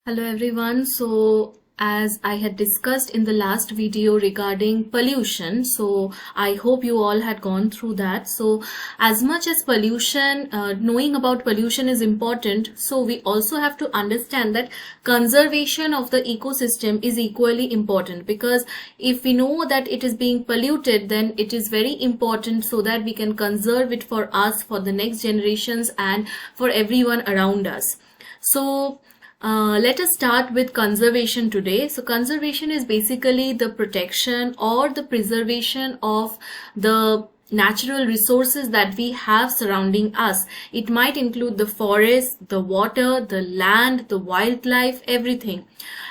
Hello everyone. So as I had discussed in the last video regarding pollution, so I hope you all had gone through that. So as much as pollution, knowing about pollution is important, so we also have to understand that conservation of the ecosystem is equally important, because if we know that it is being polluted, then it is very important so that we can conserve it for us, for the next generations, and for everyone around us. So let us start with conservation today. So conservation is basically the protection or the preservation of the natural resources that we have surrounding us. It might include the forest, the water, the land, the wildlife, everything.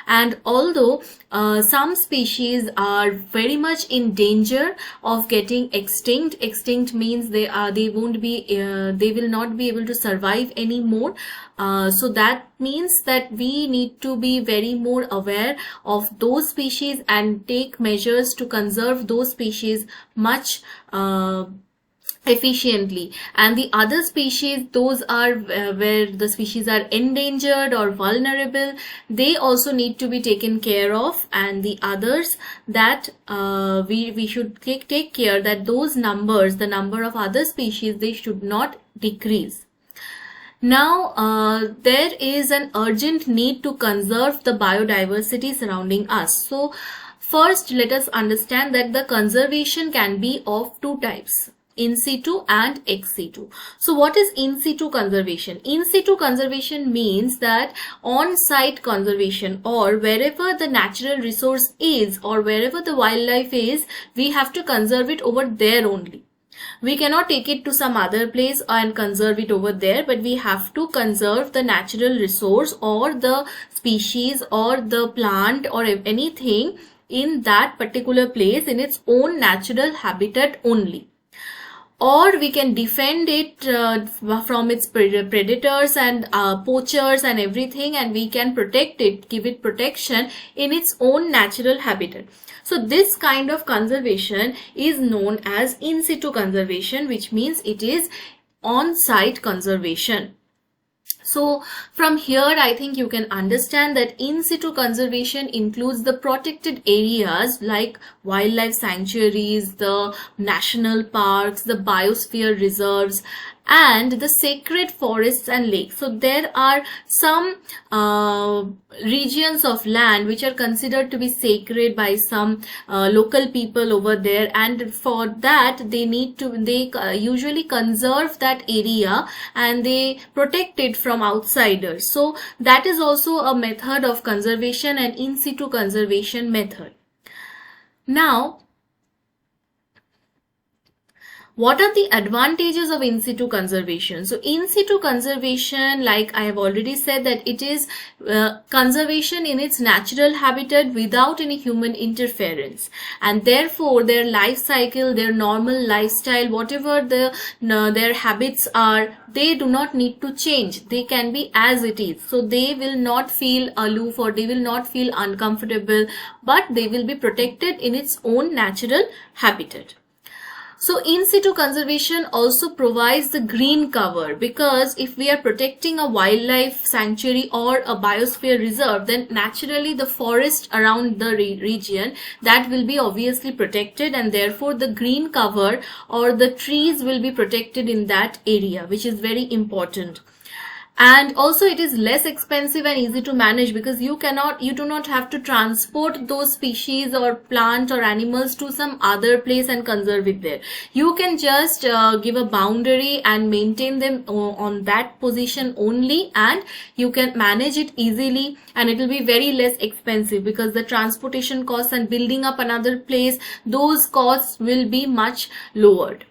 And although some species are very much in danger of getting extinct, means they will not be able to survive anymore. So that means that we need to be very more aware of those species and take measures to conserve those species much efficiently. And the other species, those are where the species are endangered or vulnerable, they also need to be taken care of. And the others that we should take care that those numbers, the number of other species, they should not decrease. Now, there is an urgent need to conserve the biodiversity surrounding us. So, first, let us understand that the conservation can be of two types: in situ and ex situ. So what is in situ conservation? In situ conservation means that on-site conservation, or wherever the natural resource is or wherever the wildlife is, we have to conserve it over there only. We cannot take it to some other place and conserve it over there, but we have to conserve the natural resource or the species or the plant or anything in that particular place in its own natural habitat only. Or we can defend it from its predators and poachers and everything, and we can protect it, give it protection in its own natural habitat. So this kind of conservation is known as in situ conservation, which means it is on-site conservation. So from here, I think you can understand that in situ conservation includes the protected areas like wildlife sanctuaries, the national parks, the biosphere reserves, and the sacred forests and lakes. So there are some regions of land which are considered to be sacred by some local people over there, and for that they usually conserve that area and they protect it from outsiders. So that is also a method of conservation, and in situ conservation method. Now, what are the advantages of in situ conservation? So in situ conservation, like I have already said, that it is conservation in its natural habitat without any human interference, and therefore their life cycle, their normal lifestyle, whatever their habits are, they do not need to change. They can be as it is. So they will not feel aloof or they will not feel uncomfortable, but they will be protected in its own natural habitat. So in situ conservation also provides the green cover, because if we are protecting a wildlife sanctuary or a biosphere reserve, then naturally the forest around the region, that will be obviously protected, and therefore the green cover or the trees will be protected in that area, which is very important. And also it is less expensive and easy to manage, because you do not have to transport those species or plant or animals to some other place and conserve it there. You can just give a boundary and maintain them on that position only, and you can manage it easily, and it will be very less expensive, because the transportation costs and building up another place, those costs will be much lowered.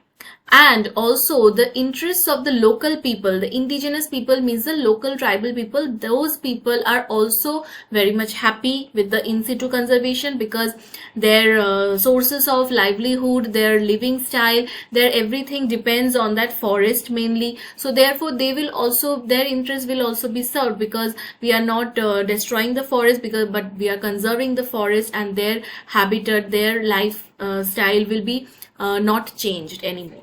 And also the interests of the local people, the indigenous people, means the local tribal people, those people are also very much happy with the in situ conservation, because their sources of livelihood, their living style, their everything depends on that forest mainly. So therefore they will also, their interest will also be served, because we are not destroying the forest, but we are conserving the forest, and their habitat, their life style will be not changed anymore.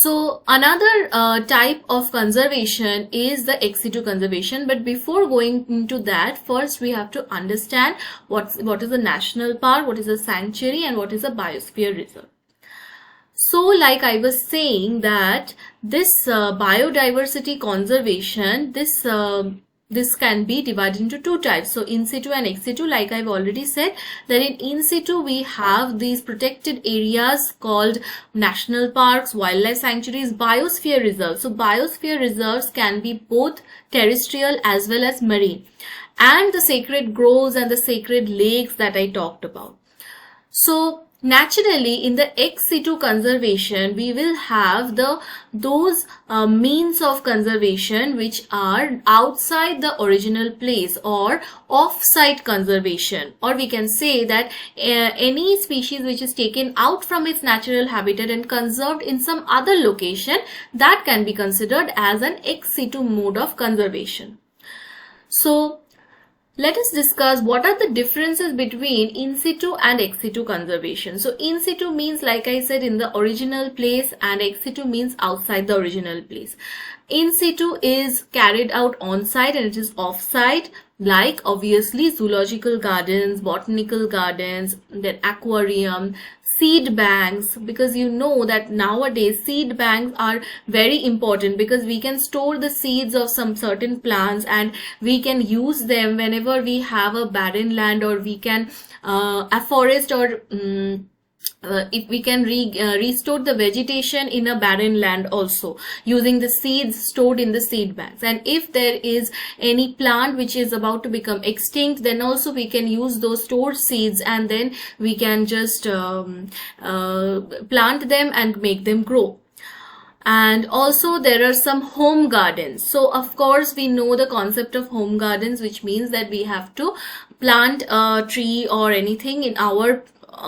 So another type of conservation is the ex situ conservation. But before going into that, first we have to understand what is a national park, what is a sanctuary, and what is a biosphere reserve. So like I was saying that this biodiversity conservation, this can be divided into two types. So in situ and ex situ, like I've already said, that in situ we have these protected areas called national parks, wildlife sanctuaries, biosphere reserves. So biosphere reserves can be both terrestrial as well as marine, and the sacred groves and the sacred lakes that I talked about. So naturally, in the ex situ conservation, we will have those means of conservation which are outside the original place, or off-site conservation, or we can say that any species which is taken out from its natural habitat and conserved in some other location, that can be considered as an ex situ mode of conservation. So let us discuss what are the differences between in situ and ex situ conservation. So in situ means, like I said, in the original place, and ex situ means outside the original place. In situ is carried out on site and it is off site, like obviously zoological gardens, botanical gardens, then aquarium, seed banks, because you know that nowadays seed banks are very important, because we can store the seeds of some certain plants and we can use them whenever we have a barren land, or we can afforest, or if we can restore the vegetation in a barren land also, using the seeds stored in the seed banks. And if there is any plant which is about to become extinct, then also we can use those stored seeds, and then we can just plant them and make them grow. And also there are some home gardens. So of course we know the concept of home gardens, which means that we have to plant a tree or anything in our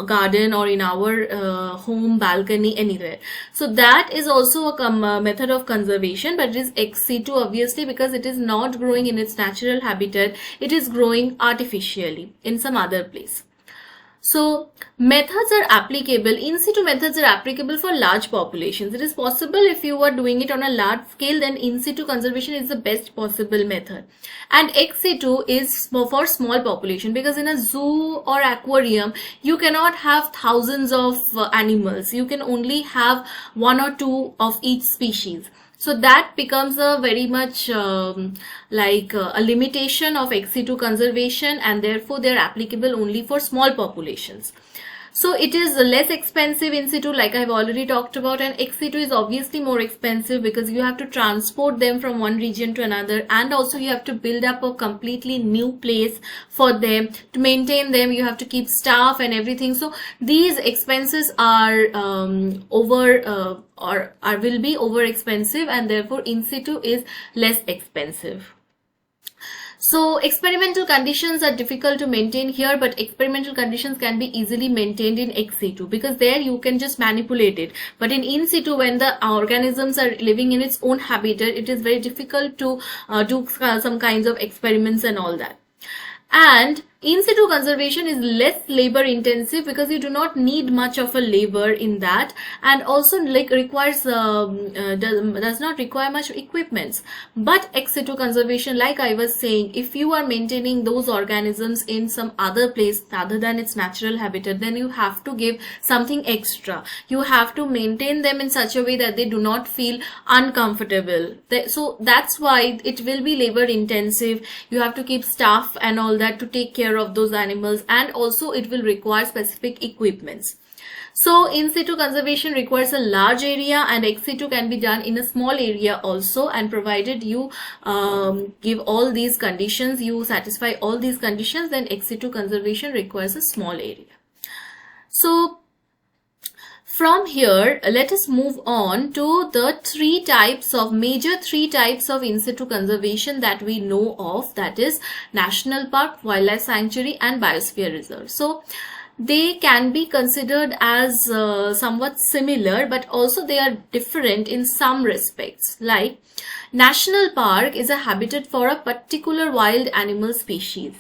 garden or in our home, balcony, anywhere. So that is also a method of conservation, but it is ex situ obviously, because it is not growing in its natural habitat, it is growing artificially in some other place. So methods are applicable, in situ methods are applicable for large populations. It is possible if you are doing it on a large scale, then in situ conservation is the best possible method. And ex situ is for small population, because in a zoo or aquarium you cannot have thousands of animals. You can only have one or two of each species. So that becomes a very much like a limitation of ex situ conservation, and therefore they are applicable only for small populations. So it is less expensive in situ, like I have already talked about, and ex situ is obviously more expensive because you have to transport them from one region to another, and also you have to build up a completely new place for them. To maintain them, you have to keep staff and everything. So these expenses are will be over expensive, and therefore in situ is less expensive. So experimental conditions are difficult to maintain here, but experimental conditions can be easily maintained in ex situ, because there you can just manipulate it. But in situ, when the organisms are living in its own habitat, it is very difficult to do some kinds of experiments and all that. And in situ conservation is less labor intensive, because you do not need much of a labor in that, and also like requires does not require much equipments. But ex situ conservation, like I was saying, if you are maintaining those organisms in some other place other than its natural habitat, then you have to give something extra. You have to maintain them in such a way that they do not feel uncomfortable. So that's why it will be labor intensive. You have to keep staff and all that to take care of those animals, and also it will require specific equipments. So in situ conservation requires a large area, and ex situ can be done in a small area also, and provided you give all these conditions, you satisfy all these conditions, then ex situ conservation requires a small area. So from here, let us move on to the major three types of in situ conservation that we know of, that is national park, wildlife sanctuary, and biosphere reserve. So they can be considered as somewhat similar, but also they are different in some respects. Like national park is a habitat for a particular wild animal species.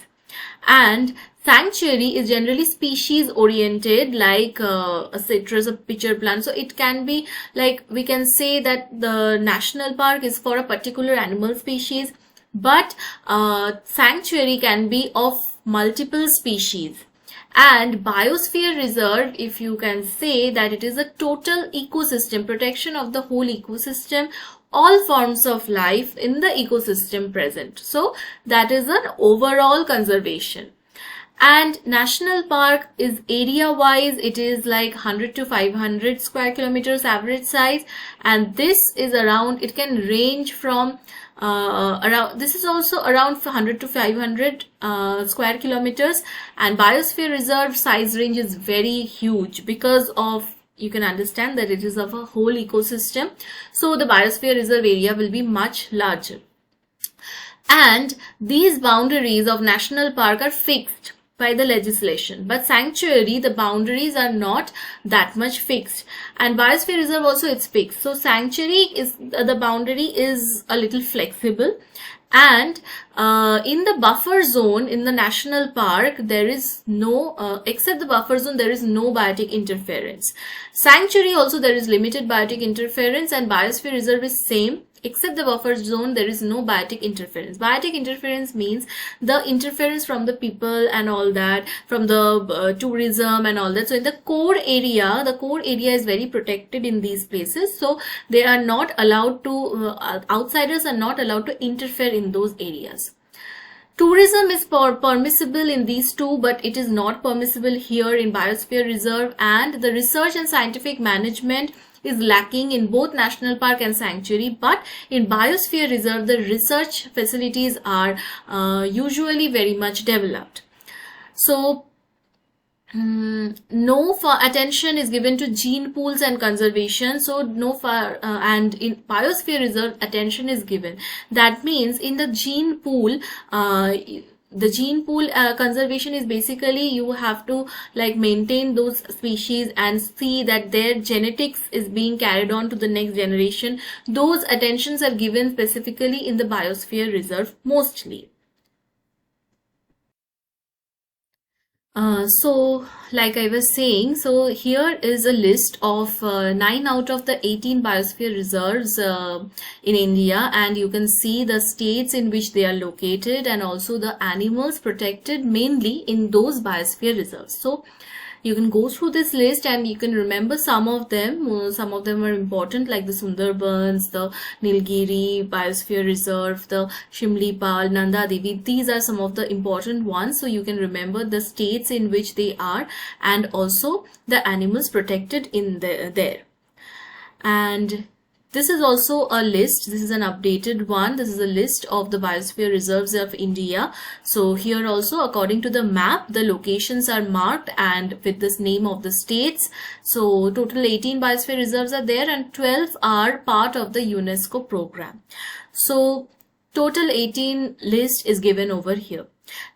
And sanctuary is generally species oriented, like a citrus, a pitcher plant. So it can be like, we can say that the national park is for a particular animal species, but sanctuary can be of multiple species. And biosphere reserve, if you can say that it is a total ecosystem, protection of the whole ecosystem, all forms of life in the ecosystem present. So that is an overall conservation. And national park is area wise, it is like 100 to 500 square kilometers average size, and this is around, it can range from around, this is also around 100 to 500 square kilometers. And biosphere reserve size range is very huge because of, you can understand that it is of a whole ecosystem, so the biosphere reserve area will be much larger. And these boundaries of national park are fixed by the legislation, but sanctuary, the boundaries are not that much fixed, and biosphere reserve also it's fixed. So sanctuary is, the boundary is a little flexible. And in the buffer zone in the national park, there is no except the buffer zone, there is no biotic interference. Sanctuary also there is limited biotic interference, and biosphere reserve is same. Except the buffer zone, there is no biotic interference. Biotic interference means the interference from the people and all that, from the tourism and all that. So in the core area is very protected in these places. So they are not allowed to, outsiders are not allowed to interfere in those areas. Tourism is permissible in these two, but it is not permissible here in biosphere reserve. And the research and scientific management is lacking in both national park and sanctuary, but in biosphere reserve the research facilities are usually very much developed. So no attention is given to gene pools and conservation. So and in biosphere reserve attention is given. That means in the gene pool, the gene pool conservation is basically, you have to like maintain those species and see that their genetics is being carried on to the next generation. Those attentions are given specifically in the biosphere reserve mostly. So like I was saying, so here is a list of 9 out of the 18 biosphere reserves in India, and you can see the states in which they are located and also the animals protected mainly in those biosphere reserves. So you can go through this list and you can remember some of them. Some of them are important, like the Sundarbans, the Nilgiri Biosphere Reserve, the Shimli-Pal, Nanda Devi. These are some of the important ones. So you can remember the states in which they are and also the animals protected in there. And this is also a list. This is an updated one. This is a list of the biosphere reserves of India. So here also, according to the map, the locations are marked and with this name of the states. So total 18 biosphere reserves are there and 12 are part of the UNESCO program. So total 18 list is given over here.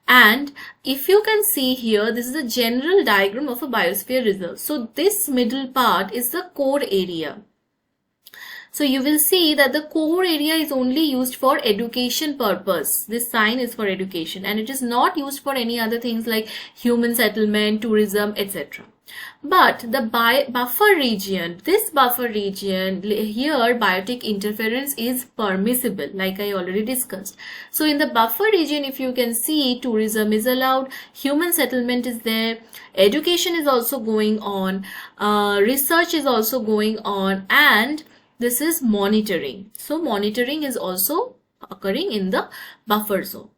And if you can see here, this is a general diagram of a biosphere reserve. So this middle part is the core area. So you will see that the core area is only used for education purpose. This sign is for education and it is not used for any other things like human settlement, tourism, etc. But the buffer region, this buffer region, here biotic interference is permissible, like I already discussed. So in the buffer region, if you can see, tourism is allowed, human settlement is there, education is also going on, research is also going on, and this is monitoring. So monitoring is also occurring in the buffer zone.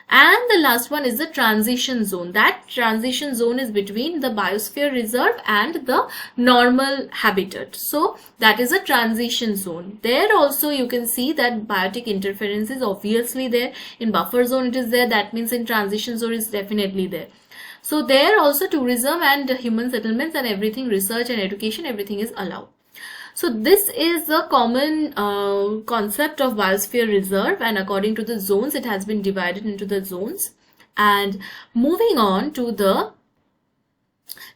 And the last one is the transition zone. That transition zone is between the biosphere reserve and the normal habitat. So that is a transition zone. There also you can see that biotic interference is obviously there. In buffer zone it is there. That means in transition zone is definitely there. So there also tourism and human settlements and everything, research and education, everything is allowed. So this is the common concept of biosphere reserve, and according to the zones it has been divided into the zones. And moving on to the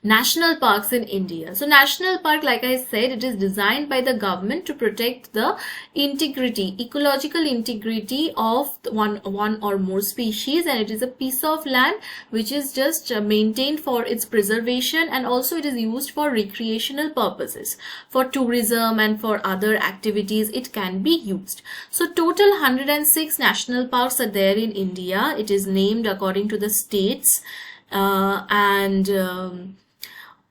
national parks in India. So national park, like I said, it is designed by the government to protect the ecological integrity of one or more species, and it is a piece of land which is just maintained for its preservation, and also it is used for recreational purposes, for tourism and for other activities it can be used. So total 106 national parks are there in India. It is named according to the states,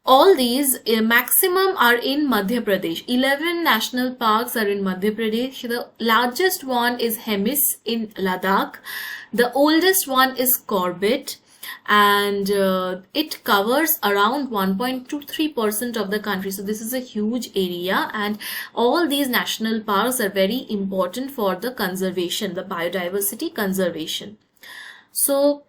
all these maximum are in Madhya Pradesh. 11 national parks are in Madhya Pradesh. The largest one is Hemis in Ladakh. The oldest one is Corbett, and it covers around 1.23% of the country. So this is a huge area, and all these national parks are very important for the conservation, the biodiversity conservation. So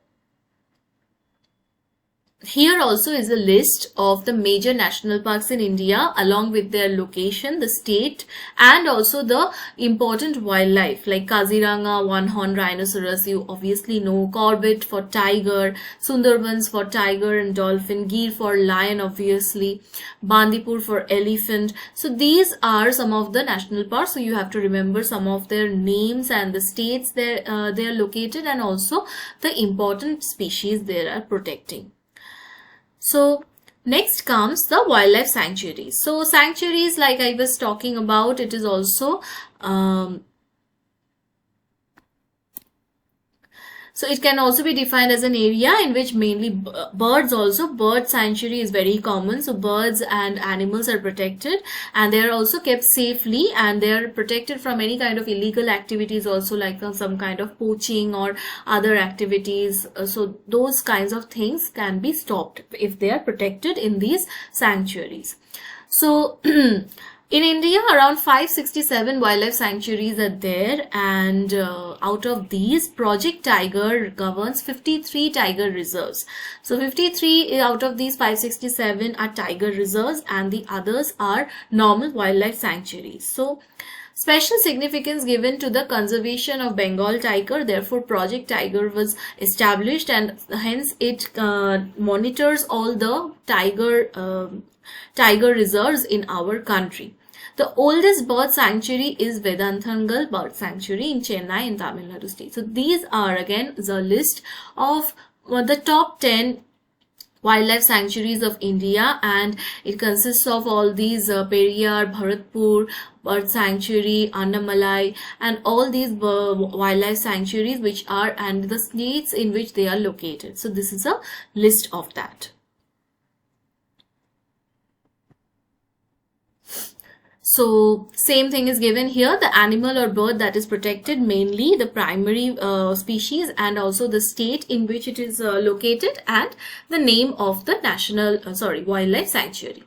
here also is a list of the major national parks in India along with their location, the state, and also the important wildlife like Kaziranga, one-horned rhinoceros, you obviously know, Corbett for tiger, Sundarbans for tiger and dolphin, Gir for lion obviously, Bandipur for elephant. So these are some of the national parks, so you have to remember some of their names and the states they are located, and also the important species they are protecting. So next comes the wildlife sanctuaries. So sanctuaries, like I was talking about, it is also so it can also be defined as an area in which mainly birds, also bird sanctuary is very common. So birds and animals are protected, and they are also kept safely, and they are protected from any kind of illegal activities also, like some kind of poaching or other activities. So those kinds of things can be stopped if they are protected in these sanctuaries. So in India, around 567 wildlife sanctuaries are there, and out of these, Project Tiger governs 53 tiger reserves. So 53 out of these 567 are tiger reserves, and the others are normal wildlife sanctuaries. So special significance given to the conservation of Bengal tiger, therefore Project Tiger was established, and hence it monitors all the tiger reserves in our country. The oldest bird sanctuary is Vedanthangal Bird Sanctuary in Chennai in Tamil Nadu state. So these are again the list of the top 10 wildlife sanctuaries of India, and it consists of all these Periyar, Bharatpur Bird Sanctuary, Annamalai, and all these wildlife sanctuaries which are, and the states in which they are located. So this is a list of that. So same thing is given here, the animal or bird that is protected, mainly the primary species, and also the state in which it is located, and the name of the national wildlife sanctuary.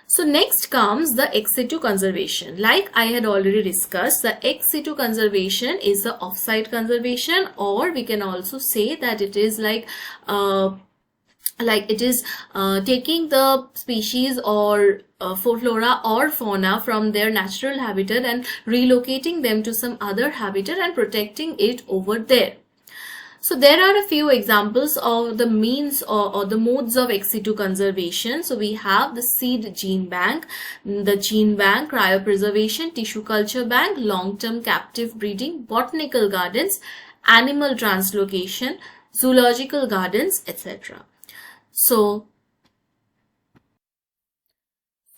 So next comes the ex situ conservation. Like I had already discussed, the ex situ conservation is the off-site conservation, or we can also say that it is like it is taking the species or flora or fauna from their natural habitat and relocating them to some other habitat and protecting it over there. So there are a few examples of the means or the modes of ex situ conservation. So we have the seed gene bank, the gene bank, cryopreservation, tissue culture bank, long-term captive breeding, botanical gardens, animal translocation, zoological gardens, etc. So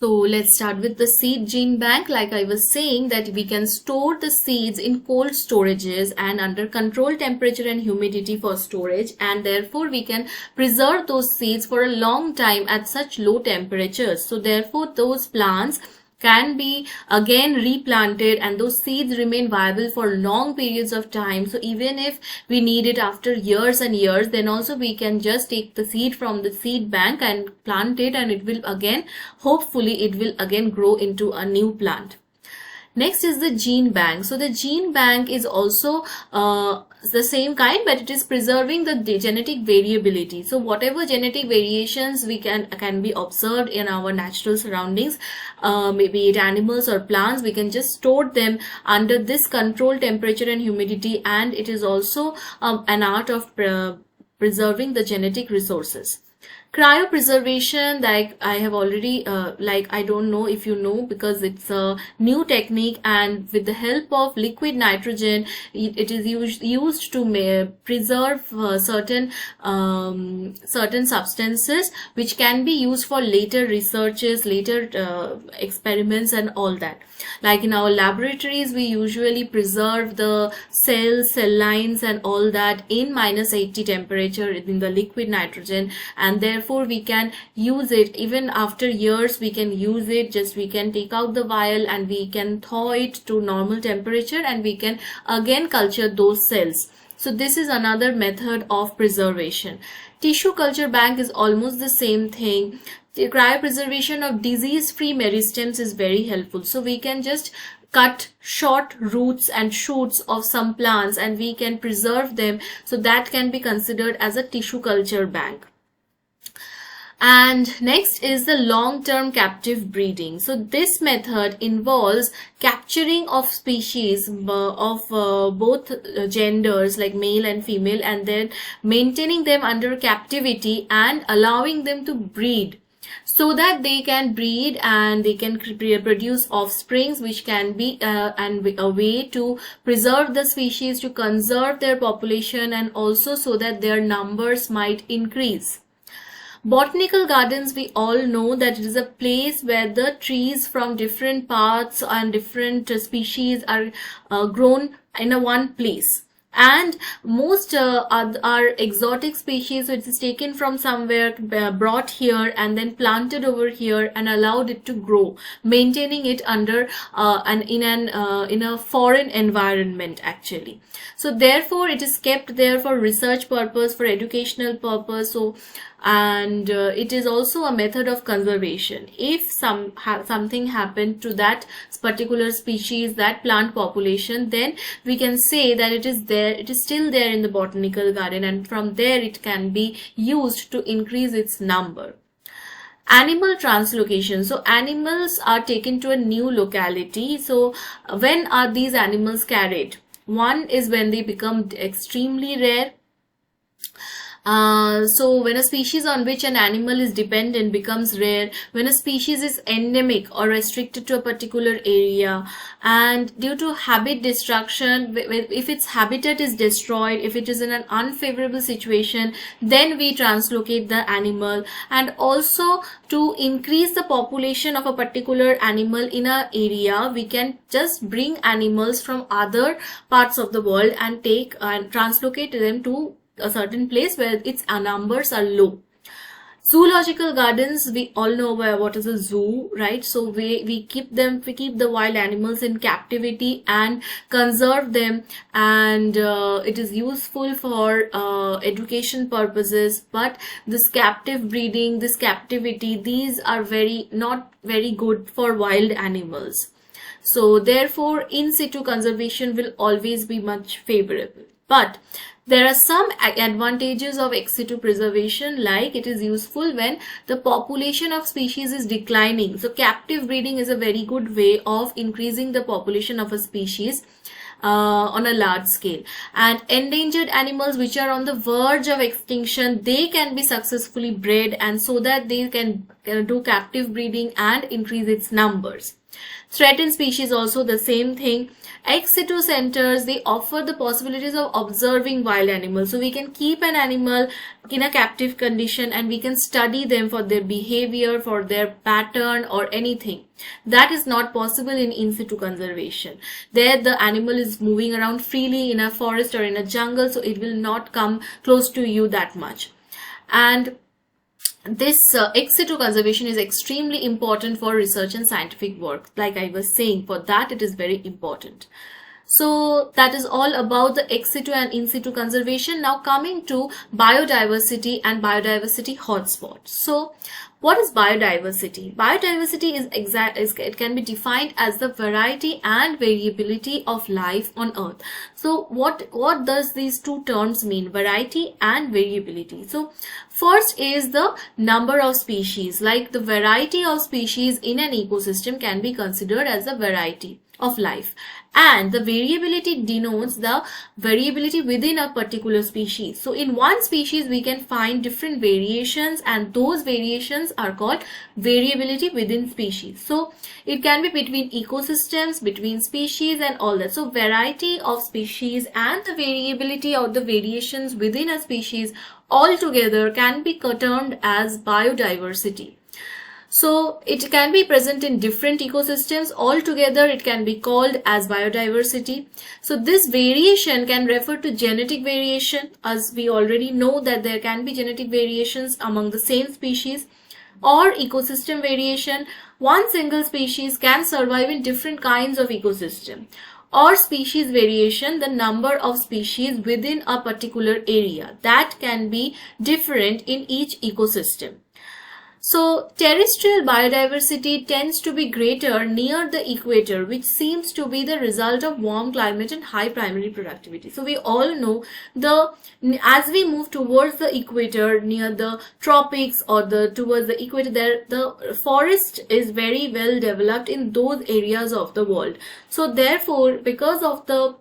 let's start with the seed gene bank. Like I was saying, that we can store the seeds in cold storages and under controlled temperature and humidity for storage, and therefore we can preserve those seeds for a long time at such low temperatures. So therefore those plants can be again replanted, and those seeds remain viable for long periods of time. So even if we need it after years and years, then also we can just take the seed from the seed bank and plant it, and it will again, hopefully it will again grow into a new plant. Next is the gene bank. So the gene bank is also the same kind, but it is preserving the genetic variability. So whatever genetic variations we can be observed in our natural surroundings, maybe it animals or plants, we can just store them under this controlled temperature and humidity, and it is also an art of preserving the genetic resources. Cryopreservation, like I have already, I don't know if you know, because it's a new technique, and with the help of liquid nitrogen, it is used to preserve certain substances which can be used for later researches, later experiments and all that. Like in our laboratories, we usually preserve the cell lines and all that in -80 temperature in the liquid nitrogen, and therefore we can use it even after years. We can use it, just we can take out the vial and we can thaw it to normal temperature, and we can again culture those cells. So this is another method of preservation. Tissue culture bank is almost the same thing. The cryopreservation of disease-free meristems is very helpful. So we can just cut short roots and shoots of some plants and we can preserve them. So that can be considered as a tissue culture bank. And next is the long-term captive breeding. So this method involves capturing of species of both genders, like male and female, and then maintaining them under captivity and allowing them to breed, so that they can breed and they can produce offsprings, which can be a way to preserve the species, to conserve their population, and also so that their numbers might increase. Botanical gardens, we all know that it is a place where the trees from different parts and different species are grown in a one place. And most are exotic species, which is taken from somewhere, brought here and then planted over here and allowed it to grow, maintaining it under in a foreign environment actually. So therefore it is kept there for research purpose, for educational purpose. So and it is also a method of conservation. If something happened to that particular species, that plant population, then we can say that it is there, it is still there in the botanical garden, and from there it can be used to increase its number. Animal translocation. So animals are taken to a new locality. So when are these animals carried? One is when they become extremely rare. So when a species on which an animal is dependent becomes rare, when a species is endemic or restricted to a particular area, and due to habit destruction, if its habitat is destroyed, if it is in an unfavorable situation, then we translocate the animal. And also to increase the population of a particular animal in an area, we can just bring animals from other parts of the world and take and translocate them to a certain place where its numbers are low. Zoological gardens, we all know what is a zoo, right? So we keep the wild animals in captivity and conserve them, and it is useful for education purposes. But this captive breeding, this captivity, these are not very good for wild animals. So therefore in situ conservation will always be much favorable. But there are some advantages of ex situ preservation, like it is useful when the population of species is declining. So captive breeding is a very good way of increasing the population of a species on a large scale. And endangered animals which are on the verge of extinction, they can be successfully bred, and so that they can do captive breeding and increase its numbers. Threatened species, also the same thing. Ex situ centers, they offer the possibilities of observing wild animals. So we can keep an animal in a captive condition and we can study them for their behavior, for their pattern or anything. That is not possible in situ conservation. There the animal is moving around freely in a forest or in a jungle, so it will not come close to you that much. And this ex situ conservation is extremely important for research and scientific work. Like I was saying, for that it is very important. So that is all about the ex situ and in situ conservation. Now coming to biodiversity and biodiversity hotspots. So what is biodiversity? Biodiversity it can be defined as the variety and variability of life on Earth. So what does these two terms mean, variety and variability? So first is the number of species. Like the variety of species in an ecosystem can be considered as a variety, of life, and the variability denotes the variability within a particular species. So in one species we can find different variations, and those variations are called variability within species. So it can be between ecosystems, between species and all that. So variety of species and the variability or the variations within a species altogether can be termed as biodiversity. So it can be present in different ecosystems. Altogether it can be called as biodiversity. So this variation can refer to genetic variation, as we already know that there can be genetic variations among the same species, or ecosystem variation. One single species can survive in different kinds of ecosystem, or species variation, the number of species within a particular area that can be different in each ecosystem. So terrestrial biodiversity tends to be greater near the equator, which seems to be the result of warm climate and high primary productivity. So we all know as we move towards the equator, near the tropics or towards the equator, the forest is very well developed in those areas of the world. So therefore, because of the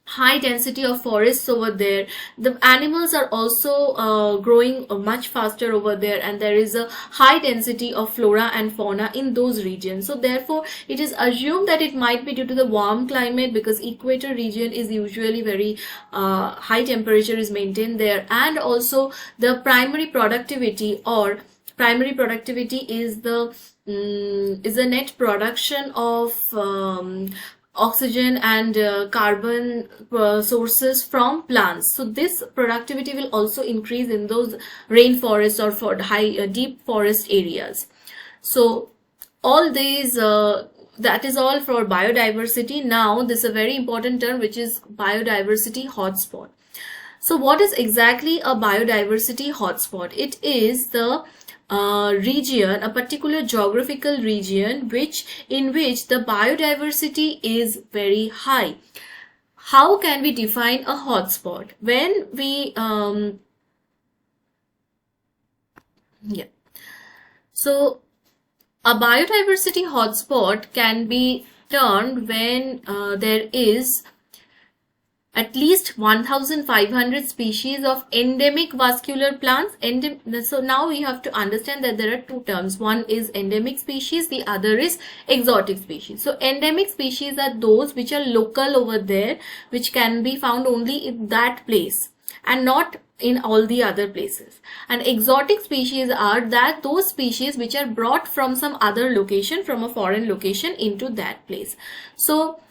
high density of forests over there, the animals are also growing much faster over there, and there is a high density of flora and fauna in those regions. So therefore it is assumed that it might be due to the warm climate, because equator region is usually very high temperature is maintained there, and also the primary productivity is the net production of oxygen and carbon sources from plants. So this productivity will also increase in those rainforests or for deep forest areas. So all these that is all for biodiversity. Now this is a very important term, which is biodiversity hotspot. So what is exactly a biodiversity hotspot? It is the region, a particular geographical region in which the biodiversity is very high. How can we define a hotspot? When we so a biodiversity hotspot can be termed when there is at least 1,500 species of endemic vascular plants. So now we have to understand that there are two terms. One is endemic species, the other is exotic species. So endemic species are those which are local over there, which can be found only in that place and not in all the other places. And exotic species are those species which are brought from some other location, from a foreign location, into that place. So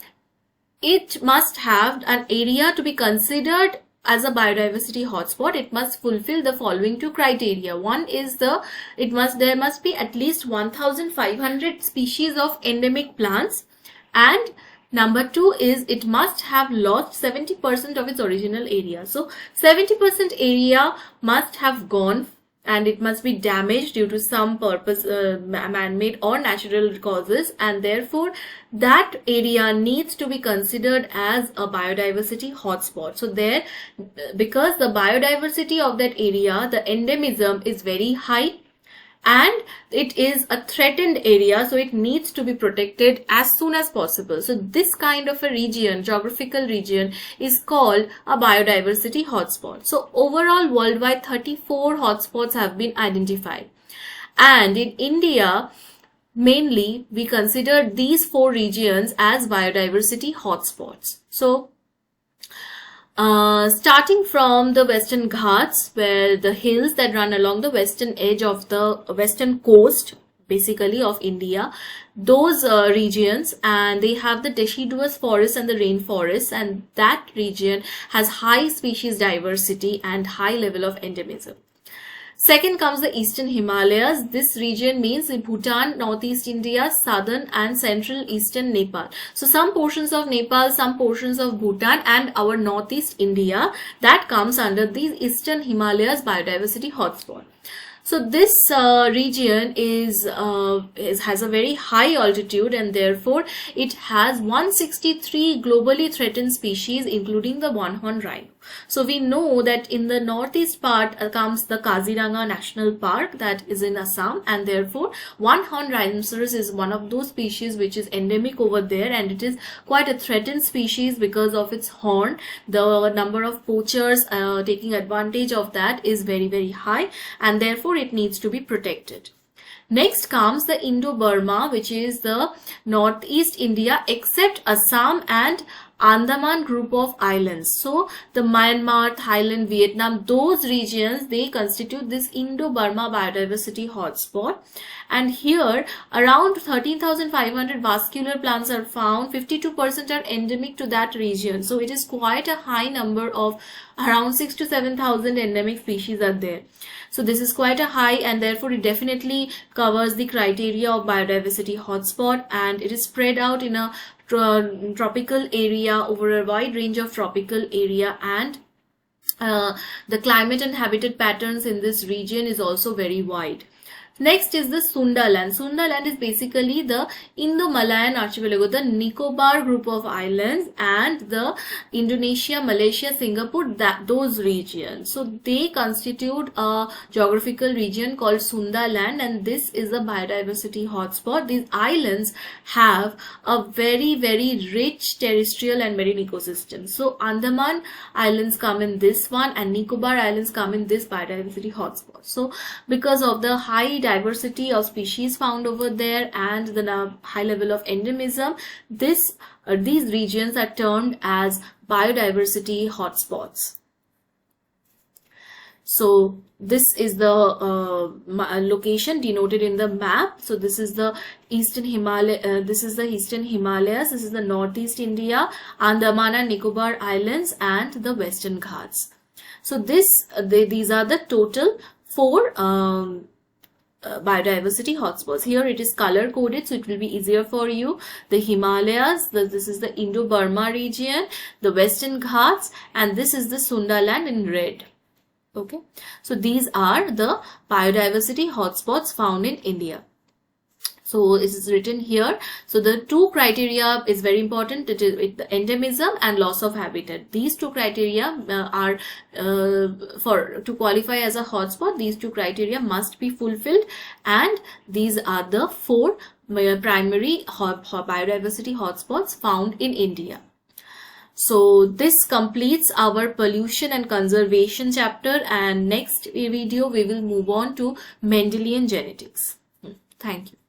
it must have an area to be considered as a biodiversity hotspot. It must fulfill the following two criteria. One is there must be at least 1,500 species of endemic plants, and number two is it must have lost 70% of its original area. So 70% area must have gone, and it must be damaged due to some purpose, man-made or natural causes, and therefore that area needs to be considered as a biodiversity hotspot. So there, because the biodiversity of that area, the endemism is very high, and it is a threatened area, so it needs to be protected as soon as possible. So this kind of a region, geographical region, is called a biodiversity hotspot. So overall worldwide 34 hotspots have been identified, and in India mainly we consider these 4 regions as biodiversity hotspots. So starting from the Western Ghats, where the hills that run along the western edge of the western coast basically of India, those regions, and they have the deciduous forests and the rainforests, and that region has high species diversity and high level of endemism. Second comes the Eastern Himalayas. This region means Bhutan, Northeast India, Southern and Central Eastern Nepal. So some portions of Nepal, some portions of Bhutan and our Northeast India, that comes under these Eastern Himalayas biodiversity hotspot. So this region has a very high altitude, and therefore it has 163 globally threatened species, including the one-horned rhino. So we know that in the northeast part comes the Kaziranga National Park, that is in Assam, and therefore one-horned rhinoceros is one of those species which is endemic over there, and it is quite a threatened species because of its horn. The number of poachers taking advantage of that is very, very high, and therefore it needs to be protected. Next comes the Indo-Burma, which is the northeast India except Assam and Andaman group of islands. So the Myanmar, Thailand, Vietnam, those regions, they constitute this Indo-Burma biodiversity hotspot. And here around 13,500 vascular plants are found. 52% are endemic to that region. So it is quite a high number of around 6,000 to 7,000 endemic species are there. So this is quite a high, and therefore it definitely covers the criteria of biodiversity hotspot, and it is spread out in a tropical area, over a wide range of tropical area, and the climate and habitat patterns in this region is also very wide. Next is the Sundaland. Sundaland is basically the Indo-Malayan archipelago, the Nicobar group of islands, and the Indonesia, Malaysia, Singapore, those regions. So they constitute a geographical region called Sundaland, and this is a biodiversity hotspot. These islands have a very, very rich terrestrial and marine ecosystem. So Andaman Islands come in this one, and Nicobar Islands come in this biodiversity hotspot. So because of the high diversity of species found over there and the high level of endemism, these regions are termed as biodiversity hotspots. So this is the location denoted in the map. So this is the eastern Himalaya. This is the eastern Himalayas. This is the northeast India, Andaman and Nicobar Islands, and the Western Ghats. So these are the total 4 biodiversity hotspots. Here it is color coded, so it will be easier for you. The Himalayas, this is the Indo-Burma region, the Western Ghats, and this is the Sundaland in red. Okay, so these are the biodiversity hotspots found in India. So it is written here. So the 2 criteria is very important. It is the endemism and loss of habitat. These 2 criteria are to qualify as a hotspot. These 2 criteria must be fulfilled, and these are the 4 primary biodiversity hotspots found in India. So this completes our pollution and conservation chapter, and next video we will move on to Mendelian genetics. Thank you.